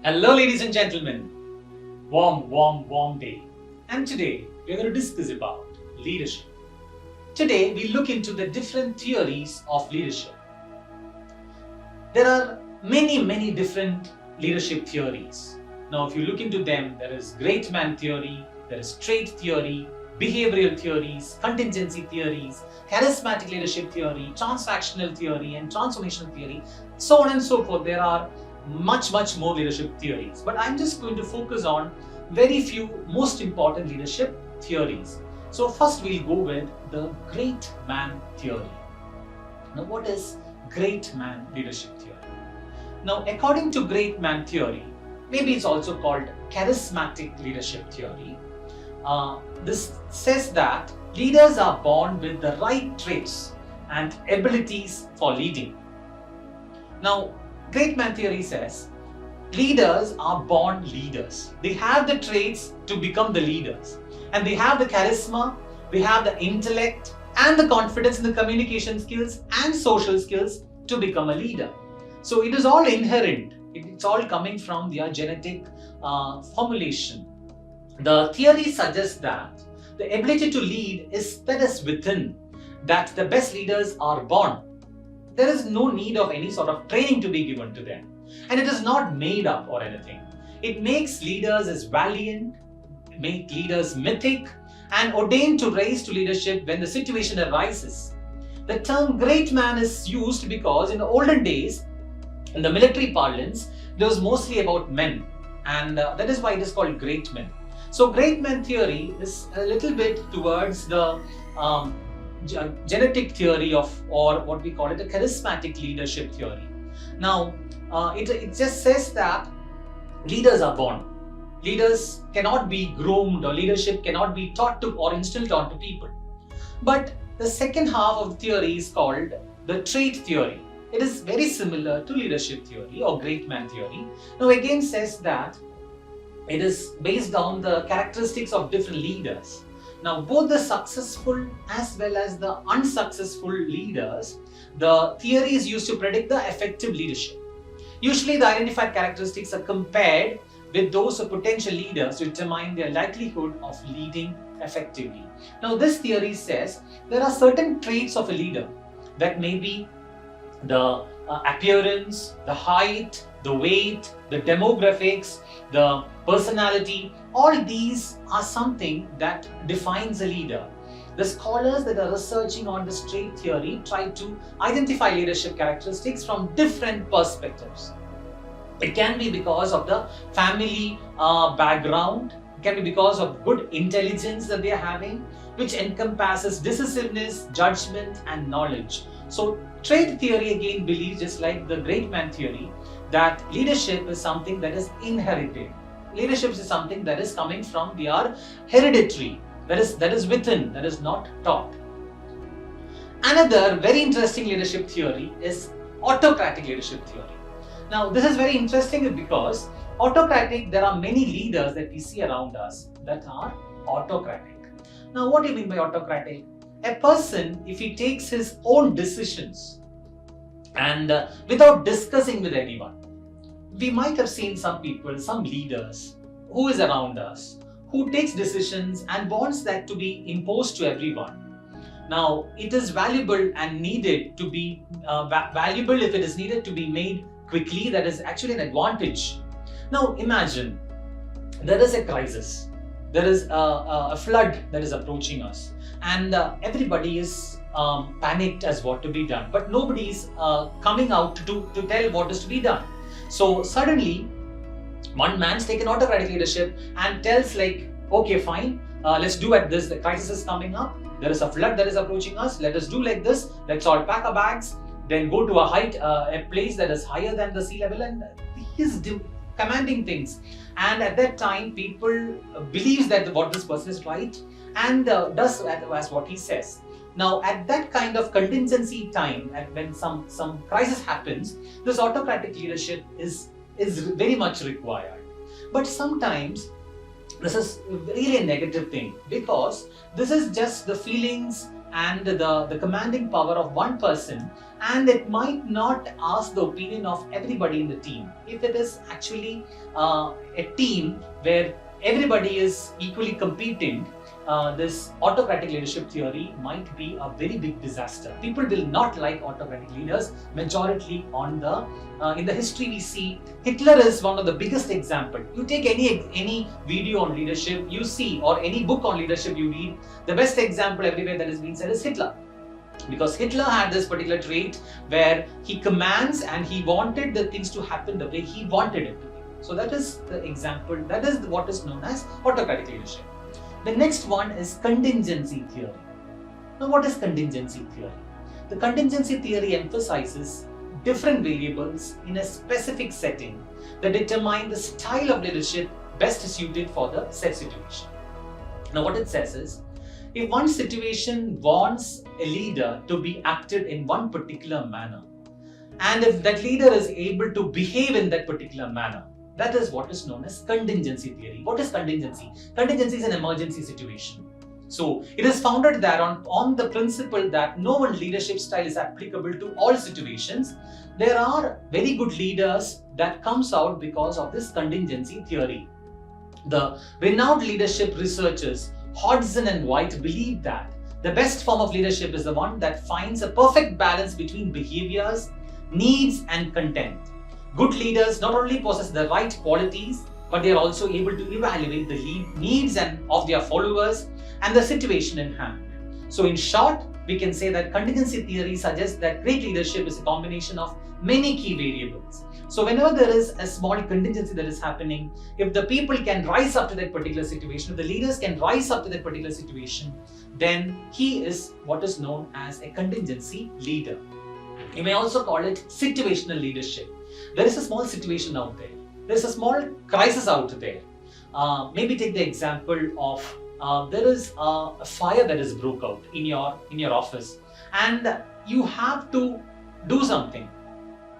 Hello, ladies and gentlemen. Warm day. And today we're going to discuss about leadership. Today we look into the different theories of leadership. There are many different leadership theories. Now, if you look into them, there is great man theory, there is trait theory, behavioral theories, contingency theories, charismatic leadership theory, transactional theory, and transformational theory, so on and so forth. There are much more leadership theories, but I'm just going to focus on very few most important leadership theories. So first we'll go with the great man theory. Now, what is great man leadership theory? Now, according to great man theory, maybe it's also called charismatic leadership theory. This says that leaders are born with the right traits and abilities for leading. Now, great man theory says leaders are born leaders. They have the traits to become the leaders, and they have the charisma, they have the intellect and the confidence in the communication skills and social skills to become a leader. So it is all inherent. It's all coming from their genetic formulation. The theory suggests that the ability to lead is within, that the best leaders are born. There is no need of any sort of training to be given to them. And it is not made up or anything. It makes leaders as valiant, make leaders mythic, and ordained to rise to leadership when the situation arises. The term great man is used because in the olden days, in the military parlance, it was mostly about men, and that is why it is called great men. So great man theory is a little bit towards the genetic theory of, or what we call it, a charismatic leadership theory. Now, it just says that leaders are born. Leaders cannot be groomed, or leadership cannot be taught to or instilled onto people. But the second half of the theory is called the trait theory. It is very similar to leadership theory or great man theory. Now, again says that it is based on the characteristics of different leaders. Now, both the successful as well as the unsuccessful leaders, the theory is used to predict the effective leadership. Usually, the identified characteristics are compared with those of potential leaders to determine their likelihood of leading effectively. Now, this theory says there are certain traits of a leader that may be the appearance, the height, the weight, the demographics, the personality. All these are something that defines a leader. The scholars that are researching on this trait theory try to identify leadership characteristics from different perspectives. It can be because of the family background, it can be because of good intelligence that they are having, which encompasses decisiveness, judgment, and knowledge. So, trait theory again believes, just like the great man theory, that leadership is something that is inherited. Leadership is something that is coming from their hereditary, that is within, that is not taught. Another very interesting leadership theory is autocratic leadership theory. Now, this is very interesting because autocratic, there are many leaders that we see around us that are autocratic. Now, what do you mean by autocratic? A person, if he takes his own decisions and without discussing with anyone, we might have seen some people, some leaders who is around us, who takes decisions and wants that to be imposed to everyone. Now, it is valuable and needed to be valuable if it is needed to be made quickly. That is actually an advantage. Now, imagine there is a crisis. There is a flood that is approaching us, and everybody is panicked as what to be done, but nobody is coming out to tell what is to be done. So suddenly, one man's taken autocratic leadership and tells like, okay, fine, let's do at this. The crisis is coming up. There is a flood that is approaching us. Let us do like this. Let's all pack our bags, then go to a place that is higher than the sea level, and he is commanding things. And at that time, people believes that what this person is right and does as what he says. Now, at that kind of contingency time, and when some crisis happens, this autocratic leadership is very much required. But sometimes this is really a negative thing, because this is just the feelings and the commanding power of one person, and it might not ask the opinion of everybody in the team. If it is actually a team where everybody is equally competent, this autocratic leadership theory might be a very big disaster. People will not like autocratic leaders. Majority on the in the history we see Hitler is one of the biggest example. You take any video on leadership you see, or any book on leadership you read, the best example everywhere that has been said is Hitler. Because Hitler had this particular trait where he commands and he wanted the things to happen the way he wanted it to be. So that is the example, that is what is known as autocratic leadership. The next one is contingency theory. Now, what is contingency theory? The contingency theory emphasizes different variables in a specific setting that determine the style of leadership best suited for the said situation. Now, what it says is, if one situation wants a leader to be acted in one particular manner, and if that leader is able to behave in that particular manner, that is what is known as contingency theory. What is contingency? Contingency is an emergency situation. So it is founded that on the principle that no one leadership style is applicable to all situations. There are very good leaders that comes out because of this contingency theory. The renowned leadership researchers Hodgson and White believe that the best form of leadership is the one that finds a perfect balance between behaviors, needs and content. Good leaders not only possess the right qualities, but they are also able to evaluate the needs of their followers and the situation in hand. So in short, we can say that contingency theory suggests that great leadership is a combination of many key variables. So whenever there is a small contingency that is happening, if the people can rise up to that particular situation, if the leaders can rise up to that particular situation, then he is what is known as a contingency leader. You may also call it situational leadership. There is a small situation out there. There is a small crisis out there. Maybe take the example of there is a fire that is broke out in your office, and you have to do something.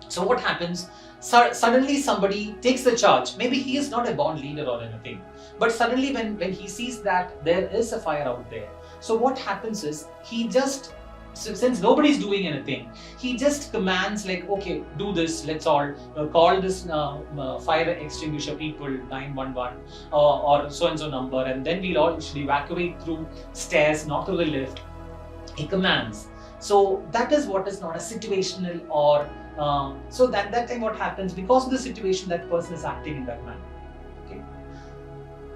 So what happens? Suddenly somebody takes the charge. Maybe he is not a born leader or anything, but suddenly when he sees that there is a fire out there, so what happens is he just, since nobody is doing anything, he just commands like, okay, do this, let's all call this fire extinguisher people 911 or so and so number, and then we'll all should evacuate through stairs, not through the lift. He commands. So that is what is known as situational, or so that time what happens, because of the situation that person is acting in that manner. Okay.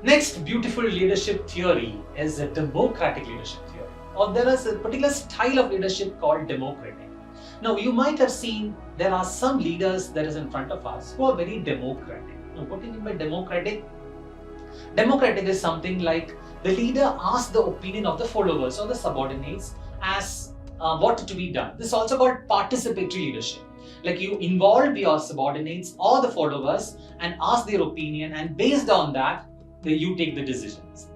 Next beautiful leadership theory is a democratic leadership theory. Or there is a particular style of leadership called democratic. Now you might have seen there are some leaders that is in front of us who are very democratic. Now what do you mean by democratic? Democratic is something like the leader asks the opinion of the followers or the subordinates as what to be done. This is also called participatory leadership. Like you involve your subordinates or the followers and ask their opinion, and based on that, you take the decisions.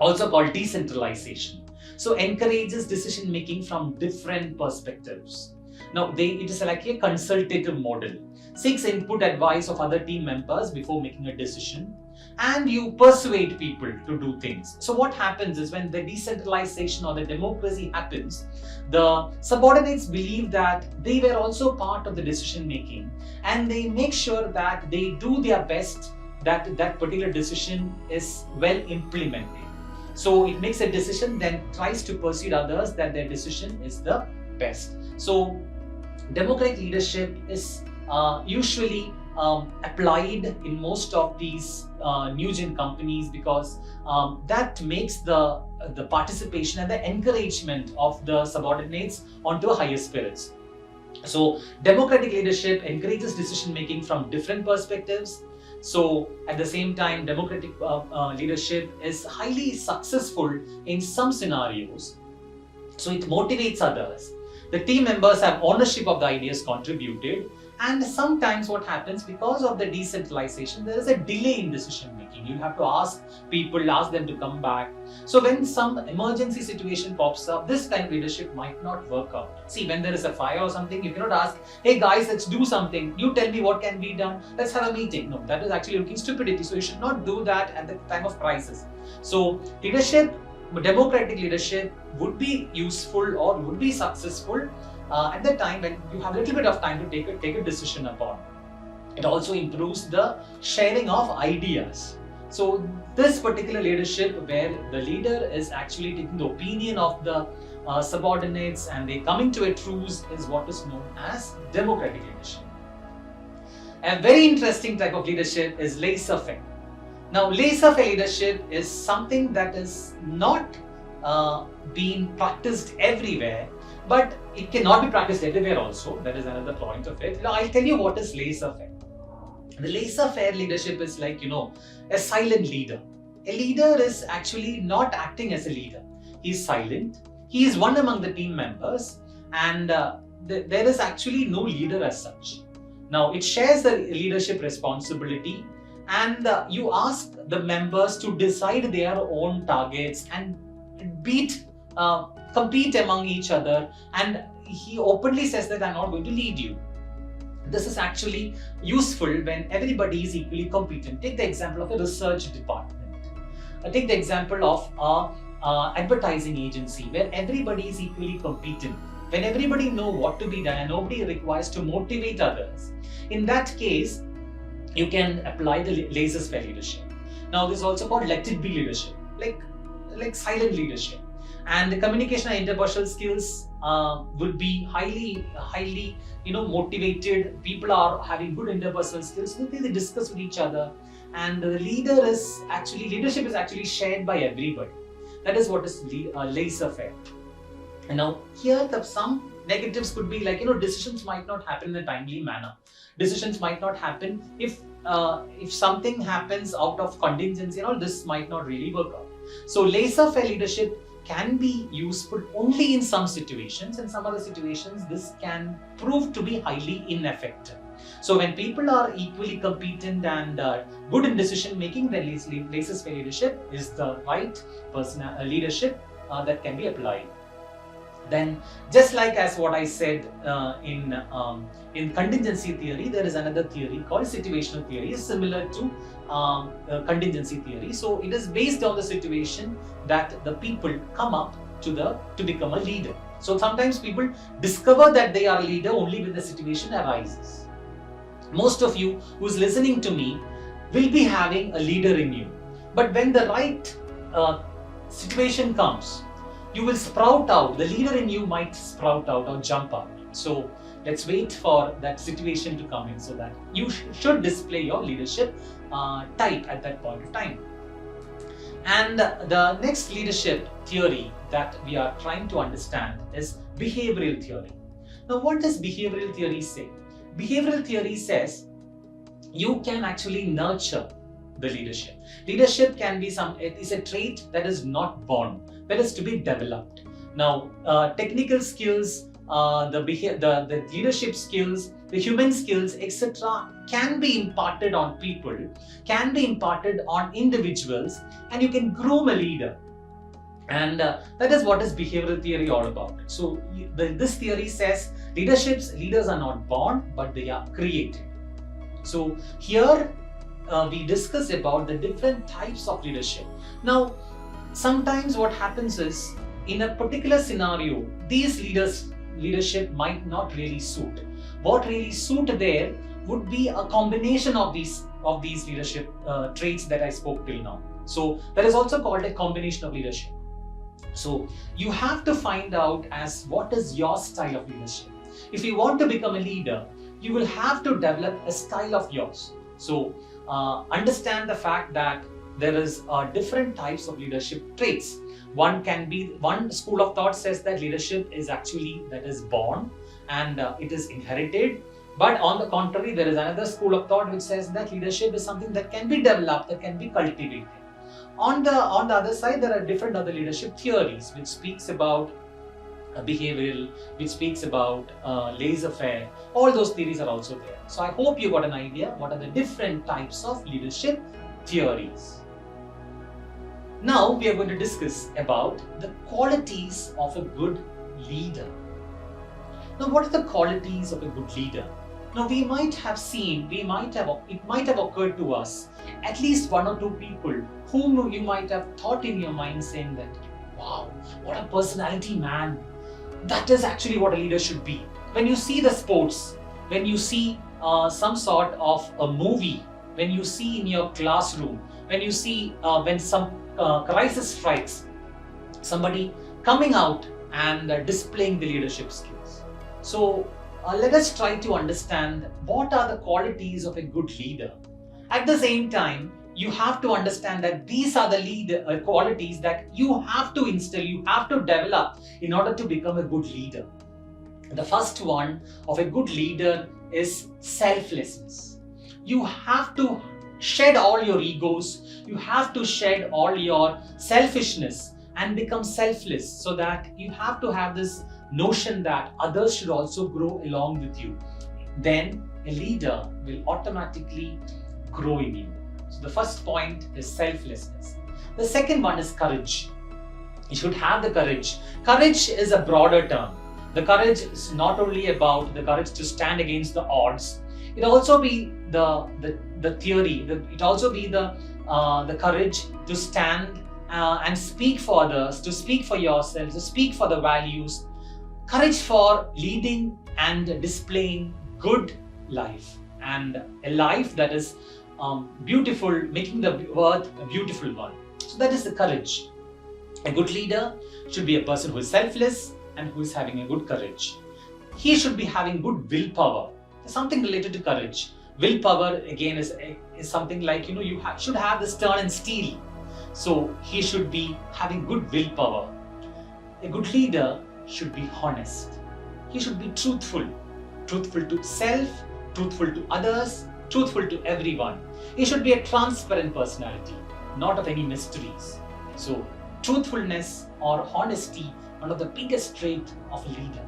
Also called decentralization. So encourages decision making from different perspectives. Now it is like a consultative model. Seeks input advice of other team members before making a decision, and you persuade people to do things. So what happens is when the decentralization or the democracy happens, the subordinates believe that they were also part of the decision making, and they make sure that they do their best that that particular decision is well implemented. So it makes a decision, then tries to persuade others that their decision is the best. So democratic leadership is usually applied in most of these new gen companies, because that makes the participation and the encouragement of the subordinates onto a higher spirits. So democratic leadership encourages decision making from different perspectives. So at the same time, democratic leadership is highly successful in some scenarios. So it motivates others. The team members have ownership of the ideas contributed, and sometimes what happens, because of the decentralization, there is a delay in decision making. You have to ask people, ask them to come back. So when some emergency situation pops up, this kind of leadership might not work out. See, when there is a fire or something, you cannot ask, hey guys, let's do something. You tell me what can be done. Let's have a meeting. No, that is actually looking stupidity. So you should not do that at the time of crisis. So leadership democratic leadership would be useful or would be successful at the time when you have a little bit of time to take a decision upon. It also improves the sharing of ideas. So this particular leadership where the leader is actually taking the opinion of the subordinates and they coming to a truce is what is known as democratic leadership. A very interesting type of leadership is laissez-faire. Now, laissez-faire leadership is something that is not being practiced everywhere, but it cannot be practiced everywhere also. That is another point of it. Now, I'll tell you what is laissez-faire. The laissez-faire leadership is like, a silent leader. A leader is actually not acting as a leader. He is silent. He is one among the team members, and there is actually no leader as such. Now, it shares the leadership responsibility, and you ask the members to decide their own targets and compete among each other, and he openly says that I'm not going to lead you. This is actually useful when everybody is equally competent. Take the example of a research department. Take the example of an advertising agency where everybody is equally competent. When everybody knows what to be done and nobody requires to motivate others. In that case, you can apply the laissez-faire leadership. Now, this is also called let it be leadership, like silent leadership. And the communication and interpersonal skills would be highly motivated. People are having good interpersonal skills. So they discuss with each other, and the leadership is actually shared by everybody. That is what is laissez-faire. And now here some negatives could be like, decisions might not happen in a timely manner. Decisions might not happen if something happens out of contingency, this might not really work out. So laissez-faire leadership can be useful only in some situations. In some other situations, this can prove to be highly ineffective. So when people are equally competent and good in decision making, then laissez-faire leadership is the right leadership that can be applied. Then, just like as what I said in contingency theory, there is another theory called situational theory, similar to contingency theory. So it is based on the situation that the people come up to become a leader. So sometimes people discover that they are a leader only when the situation arises. Most of you who's listening to me will be having a leader in you, but when the right situation comes, you will sprout out. The leader in you might sprout out or jump out. So let's wait for that situation to come in so that you should display your leadership type at that point of time. And the next leadership theory that we are trying to understand is behavioral theory. Now, what does behavioral theory say? Behavioral theory says you can actually nurture the leadership. Leadership can be it is a trait that is not born, that is to be developed. Now, technical skills, the leadership skills, the human skills, etc. can be imparted on people, can be imparted on individuals, and you can groom a leader. And that is what is behavioral theory all about. So this theory says leaders are not born, but they are created. So here we discuss about the different types of leadership. Now, sometimes what happens is, in a particular scenario, these leadership might not really suit. What really suit there would be a combination of these leadership traits that I spoke till now. So that is also called a combination of leadership. So you have to find out as what is your style of leadership. If you want to become a leader, you will have to develop a style of yours. So understand the fact that there is different types of leadership traits. One school of thought says that leadership is actually born and it is inherited. But on the contrary, there is another school of thought which says that leadership is something that can be developed, that can be cultivated. On the other side, there are different other leadership theories which speaks about behavioral, which speaks about laissez-faire. All those theories are also there. So I hope you got an idea what are the different types of leadership theories. Now we are going to discuss about the qualities of a good leader. Now, what are the qualities of a good leader? Now, it might have occurred to us at least one or two people whom you might have thought in your mind saying that wow, what a personality, man. That is actually what a leader should be. When you see the sports, when you see some sort of a movie, when you see in your classroom, when you see when some crisis strikes, somebody coming out and displaying the leadership skills. So let us try to understand what are the qualities of a good leader. At the same time, you have to understand that these are the qualities that you have to instill, you have to develop in order to become a good leader. The first one of a good leader is selflessness. You have to shed all your egos, you have to shed all your selfishness and become selfless, so that you have to have this notion that others should also grow along with you. Then a leader will automatically grow in you. So the first point is selflessness. The second one is courage. You should have the courage. Courage is a broader term. The courage is not only about the courage to stand against the odds. It also be the theory. It also be the courage to stand and speak for others, to speak for yourself, to speak for the values. Courage for leading and displaying good life, and a life that is beautiful, making the earth a beautiful one. So that is the courage. A good leader should be a person who is selfless and who is having a good courage. He should be having good willpower. There's something related to courage. Willpower again is something like, you should have this turn and steel. So he should be having good willpower. A good leader should be honest. He should be truthful. Truthful to self, truthful to others, truthful to everyone. He should be a transparent personality, not of any mysteries. So truthfulness or honesty, one of the biggest traits of a leader.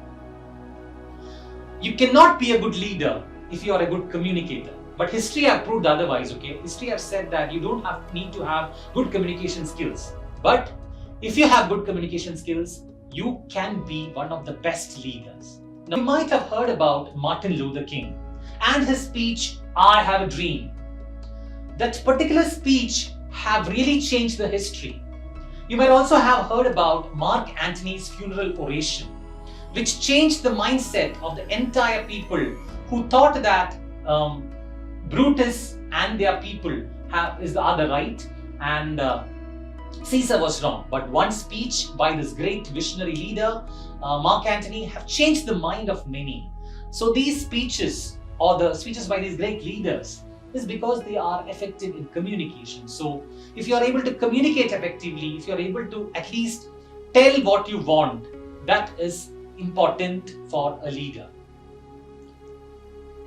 You cannot be a good leader if you are a good communicator. But history have proved otherwise, okay? History have said that you don't need to have good communication skills. But if you have good communication skills, you can be one of the best leaders. Now, you might have heard about Martin Luther King and his speech, I Have a Dream. That particular speech have really changed the history. You might also have heard about Mark Antony's funeral oration, which changed the mindset of the entire people who thought that Brutus and their people are the right and Caesar was wrong. But one speech by this great visionary leader, Mark Antony, have changed the mind of many. So these speeches, or the speeches by these great leaders, is because they are effective in communication. So if you are able to communicate effectively, if you are able to at least tell what you want, that is important for a leader.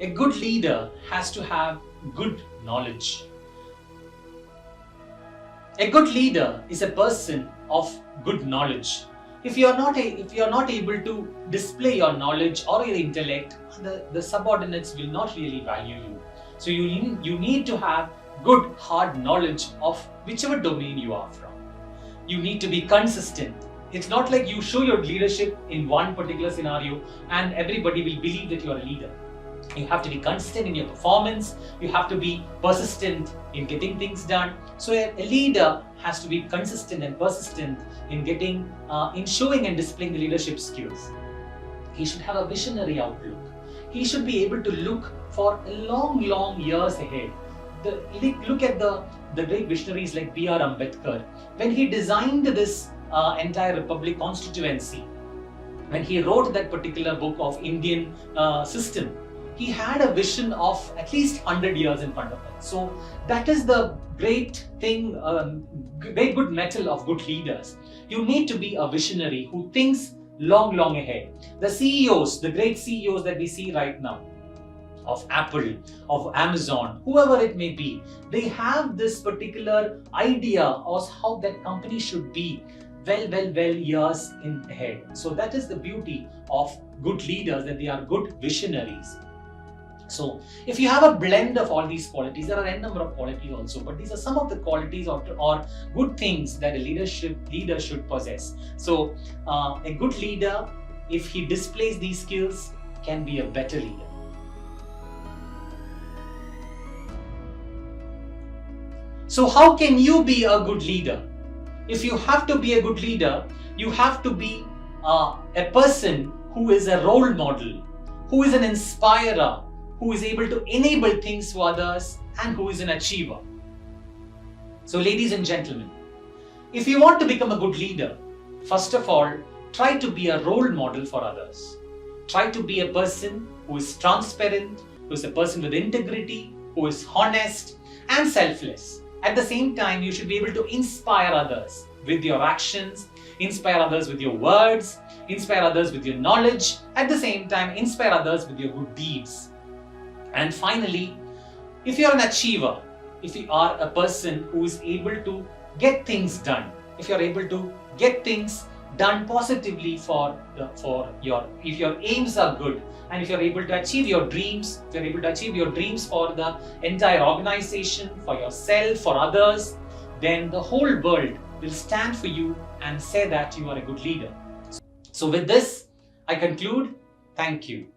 A good leader has to have good knowledge. A good leader is a person of good knowledge. If you are not able to display your knowledge or your intellect, the subordinates will not really value you. So you need to have good hard knowledge of whichever domain you are from. You need to be consistent. It's not like you show your leadership in one particular scenario and everybody will believe that you are a leader. You have to be consistent in your performance. You have to be persistent in getting things done. So a leader has to be consistent and persistent in showing and displaying the leadership skills. He should have a visionary outlook. He should be able to look for long years ahead. Look at the great visionaries like B.R. Ambedkar. When he designed this entire Republic constituency, when he wrote that particular book of Indian system, he had a vision of at least 100 years in front of him. So that is the great thing, very good metal of good leaders. You need to be a visionary who thinks long ahead. The CEOs, the great CEOs that we see right now, of Apple, of Amazon, whoever it may be, they have this particular idea of how that company should be well years in ahead. So that is the beauty of good leaders, that they are good visionaries. So if you have a blend of all these qualities, there are a number of qualities also, but these are some of the qualities or good things that a leader should possess. So a good leader, if he displays these skills, can be a better leader. So how can you be a good leader? If you have to be a good leader, you have to be a person who is a role model, who is an inspirer, who is able to enable things for others, and who is an achiever. So, ladies and gentlemen, if you want to become a good leader, first of all, try to be a role model for others. Try to be a person who is transparent, who is a person with integrity, who is honest and selfless. At the same time, you should be able to inspire others with your actions, inspire others with your words, inspire others with your knowledge, at the same time, inspire others with your good deeds. And finally, if you are an achiever, if you are a person who is able to get things done, if you are able to get things done positively if your aims are good, and if you're able to achieve your dreams, if you're able to achieve your dreams for the entire organization, for yourself, for others, then the whole world will stand for you and say that you are a good leader. So with this, I conclude. Thank you.